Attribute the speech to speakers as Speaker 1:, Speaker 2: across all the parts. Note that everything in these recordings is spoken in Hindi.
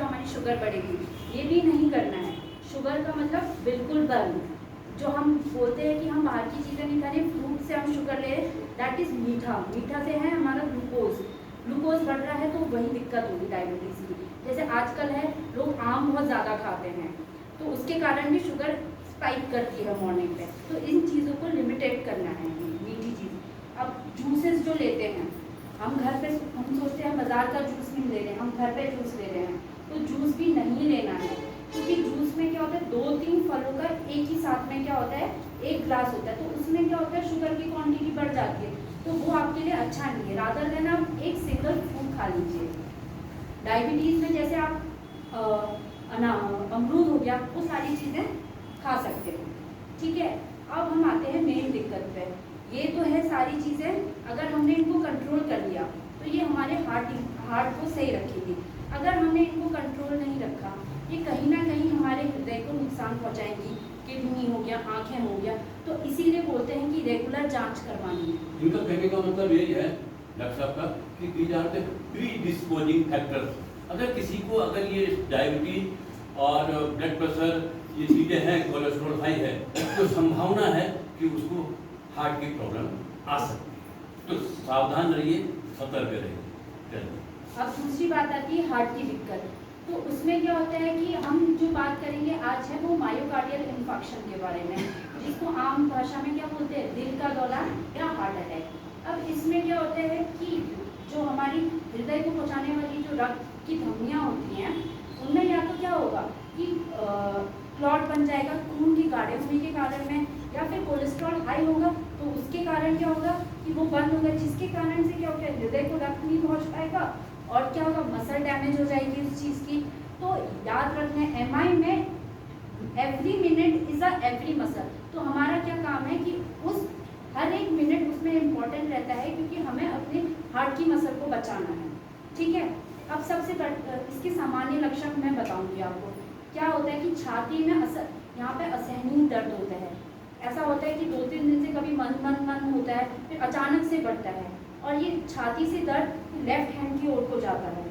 Speaker 1: तो हमारी शुगर बढ़ेगी, ये भी नहीं करना है। शुगर का मतलब बिल्कुल बंद। जो हम बोलते हैं कि हम बाहर की चीज़ें नहीं खा रहे, फ्रूट से हम शुगर ले रहे, दैट इज़ मीठा। मीठा से है हमारा ग्लूकोज, ग्लूकोज बढ़ रहा है तो वही दिक्कत होगी डायबिटीज़ की। जैसे आजकल है लोग आम बहुत ज़्यादा खाते हैं तो उसके कारण भी शुगर स्पाइक करती है मॉर्निंग पे। तो इन चीज़ों को लिमिटेड करना है, मीठी चीज़। अब जूसेस जो लेते हैं हम घर पे, हम सोचते हैं बाज़ार का जूस नहीं ले रहे हैं, हम घर पे जूस ले रहे हैं, तो जूस भी नहीं लेना है। क्योंकि जूस में क्या होता है, 2-3 फलों का एक ही साथ में क्या होता है, 1 ग्लास होता है, तो उसमें क्या होता है शुगर की क्वांटिटी बढ़ जाती है, तो वो आपके लिए अच्छा नहीं है। रादर देन आप एक सिंगल फ्रूट खा लीजिए। डायबिटीज़ में जैसे आप अमरूद हो गया, वो सारी चीज़ें खा सकते हो, ठीक है। अब हम आते हैं मेन दिक्कत पे। ये तो है सारी चीज़ें, अगर हमने इनको कंट्रोल कर लिया तो ये हमारे हार्ट को सही रखेगी। अगर हमने इनको कंट्रोल नहीं रखा, ये कहीं ना कहीं हमारे हृदय को नुकसान पहुंचाएंगी, किडनी हो गया, आंखें हो गया। तो इसीलिए बोलते हैं कि रेगुलर जांच करवानी है।
Speaker 2: इनका कहने का मतलब यही है डॉक्टर साहब का कि दीज आर द प्रीडिस्पोजिंग फैक्टर्स। अगर किसी को अगर ये डायबिटीज और ब्लड प्रेशर ये चीज़ें हैं, कोलेस्ट्रॉल हाई है, तो संभावना है कि उसको हार्ट की प्रॉब्लम आ सकती है। तो सावधान रहिए, सतर्क रहिए।
Speaker 1: अब दूसरी बात आती है हार्ट की दिक्कत। तो उसमें क्या होता है कि हम जो बात करेंगे आज है वो मायोकार्डियल इन्फेक्शन के बारे में, जिसको आम भाषा में क्या बोलते हैं, दिल का दौरा या हार्ट अटैक। अब इसमें क्या होता है कि जो हमारी हृदय को पहुंचाने वाली जो रक्त की धमनियाँ होती हैं, उनमें या तो क्या होगा कि क्लॉट बन जाएगा खून के गाढ़े होने के कारण में, या फिर कोलेस्ट्रॉल हाई होगा तो उसके कारण क्या होगा कि वो बंद होगा, जिसके कारण से क्या होगा हृदय को रक्त नहीं पहुँच पाएगा और क्या होगा मसल डैमेज हो जाएगी उस चीज़ की। तो याद रखना है एमआई में every minute is a every muscle. तो हमारा क्या काम है कि उस हर एक मिनट उसमें इम्पोर्टेंट रहता है, क्योंकि हमें अपने हार्ट की मसल को बचाना है, ठीक है। अब सबसे इसके सामान्य लक्षण मैं बताऊंगी आपको। क्या होता है कि छाती में यहाँ पे असहनीय दर्द होता है। ऐसा होता है कि 2-3 दिन से कभी मन होता है, फिर अचानक से बढ़ता है, और ये छाती से दर्द लेफ्ट हैंड की ओर को जाता है,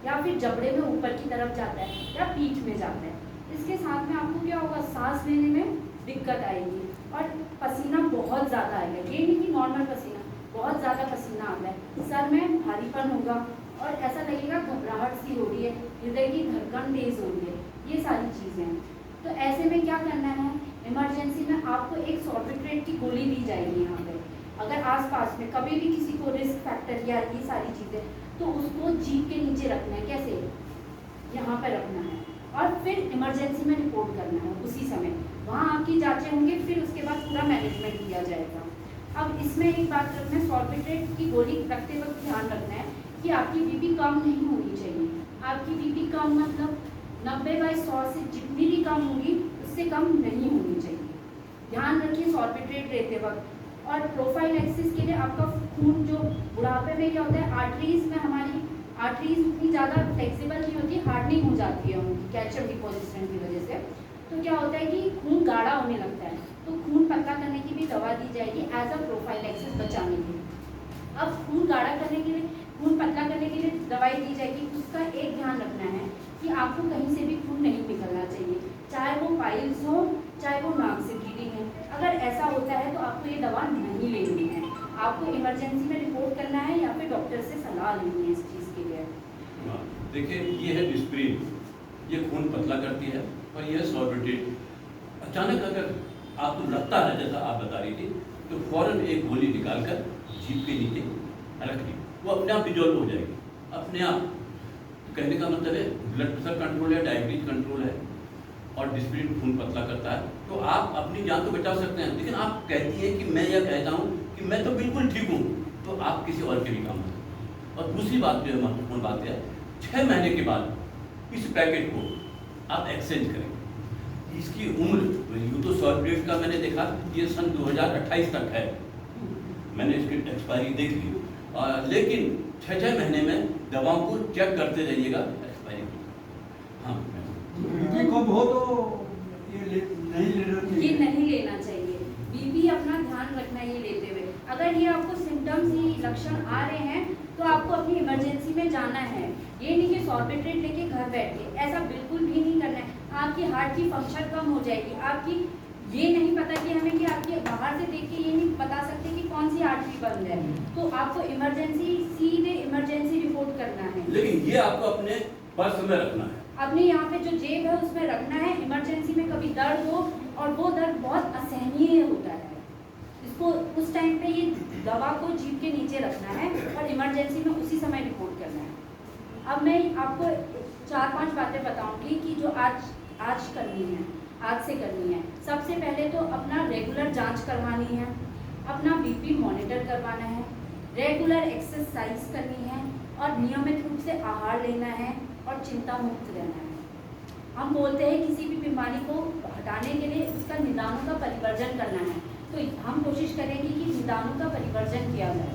Speaker 1: या फिर जबड़े में ऊपर की तरफ जाता है, या पीठ में जाता है। इसके साथ में आपको क्या होगा, सांस लेने में दिक्कत आएगी और पसीना बहुत ज़्यादा आएगा। ये नहीं कि नॉर्मल पसीना, बहुत ज़्यादा पसीना आता है। सर में भारीपन होगा और ऐसा लगेगा घबराहट सी हो रही है, हृदय की धड़कन तेज हो रही है, ये सारी चीज़ें हैं। तो ऐसे में क्या करना है, इमरजेंसी में आपको एक सॉर्बिट्रेट की गोली दी जाएगी यहाँ पे। अगर आसपास में कभी भी किसी को रिस्क फैक्टर या ये सारी चीज़ें, तो उसको जीभ के नीचे रखना है, कैसे, यहाँ पे रखना है, और फिर इमरजेंसी में रिपोर्ट करना है उसी समय। वहाँ आपकी जांचें होंगी, फिर उसके बाद पूरा मैनेजमेंट किया जाएगा। अब इसमें एक बात रखना है, सॉर्बिट्रेट की गोली रखते वक्त ध्यान रखना है कि आपकी बीपी कम नहीं होनी चाहिए। आपकी बीपी कम मतलब 90/100 से जितनी भी कम होगी उससे कम नहीं होनी चाहिए। ध्यान रखिए सॉर्बिट्रेट लेते वक्त। और प्रोफाइलैक्सिस के लिए आपका खून जो बुढ़ापे में क्या होता है, आर्टरीज में हमारी आर्टरीज इतनी ज़्यादा फ्लेक्सिबल नहीं होती, हार्डनिंग हो जाती है उनकी कैल्शियम डिपोजिशन की वजह से। तो क्या होता है कि खून गाढ़ा होने लगता है, तो खून पतला करने की भी दवा दी जाएगी एज अ प्रोफाइलैक्सिस बचाने के लिए। अब खून गाढ़ा करने के लिए, खून पतला करने के लिए दवाई दी जाएगी। उसका एक ध्यान रखना है कि आपको कहीं से भी खून नहीं निकलना चाहिए, चाहे वो पाइल्स हो चाहे वो नाक से ब्लीडिंग है। अगर ऐसा होता है तो आपको ये दवा नहीं लेनी है, आपको इमरजेंसी में रिपोर्ट करना है या फिर डॉक्टर से सलाह लेनी है इस चीज़ के लिए।
Speaker 2: देखिए ये है डिस्प्रिन, ये खून पतला करती है, और ये सॉर्बिट्रेट। अचानक अगर आपको लगता है जैसा आप बता रही थी, तो फौरन एक गोली निकालकर जीभ के नीचे रख दी, वो अपने आप डिजॉल्व हो जाएगी अपने आप। तो कहने का मतलब है ब्लड प्रेशर कंट्रोल है, डायबिटीज कंट्रोल है, और डिस्प्रिन खून पतला करता है, तो आप अपनी जान तो बचा सकते हैं। लेकिन आप कहती हैं कि मैं यह कहता हूँ कि मैं तो बिल्कुल ठीक हूँ, तो आप किसी और के भी काम हैं। और दूसरी बात जो है महत्वपूर्ण बात है, 6 महीने के बाद इस पैकेट को आप एक्सचेंज करें। इसकी उम्र यूँ तो सॉर्बिट्रेट का मैंने देखा ये सन 2028 तक है, मैंने इसकी एक्सपायरी देख ली, लेकिन 6-6 महीने में दवाओं को चेक करते रहिएगा एक्सपायरी। हाँ
Speaker 3: बीपी कम हो तो ये
Speaker 1: नहीं लेना चाहिए। बीपी अपना ध्यान रखना है ये लेते हुए। अगर ये आपको सिम्टम्स, ये लक्षण आ रहे हैं तो आपको अपनी इमरजेंसी में में जाना है, ये नहीं कि सॉर्बिट्रेट लेके घर बैठे, ऐसा बिल्कुल भी नहीं करना है। आपकी हार्ट की फंक्शन कम हो जाएगी, आपकी ये नहीं पता कि हमें कि आपके बाहर से देख के ये नहीं बता सकते कि कौन सी आर्टरी बंद है, तो आपको इमरजेंसी सीधे इमरजेंसी रिपोर्ट करना है।
Speaker 2: लेकिन ये आपको अपने पर्स में रखना है,
Speaker 1: अपने यहाँ पे जो जेब है उसमें रखना है। इमरजेंसी में कभी दर्द हो और वो दर्द बहुत असहनीय होता है, इसको उस टाइम पे ये दवा को जीभ के नीचे रखना है और इमरजेंसी में उसी समय रिपोर्ट करना है। अब मैं आपको 4-5 बातें बताऊंगी कि जो आज करनी है, आज से करनी है। सबसे पहले तो अपना रेगुलर जांच करवानी है, अपना बीपी मॉनिटर करवाना है, रेगुलर एक्सरसाइज करनी है और नियमित रूप से आहार लेना है और चिंता मुक्त रहना है। हम बोलते हैं किसी भी बीमारी को हटाने के लिए उसका निदानों का परिवर्जन करना है, तो हम कोशिश करेंगे कि निदानों का परिवर्जन किया जाए।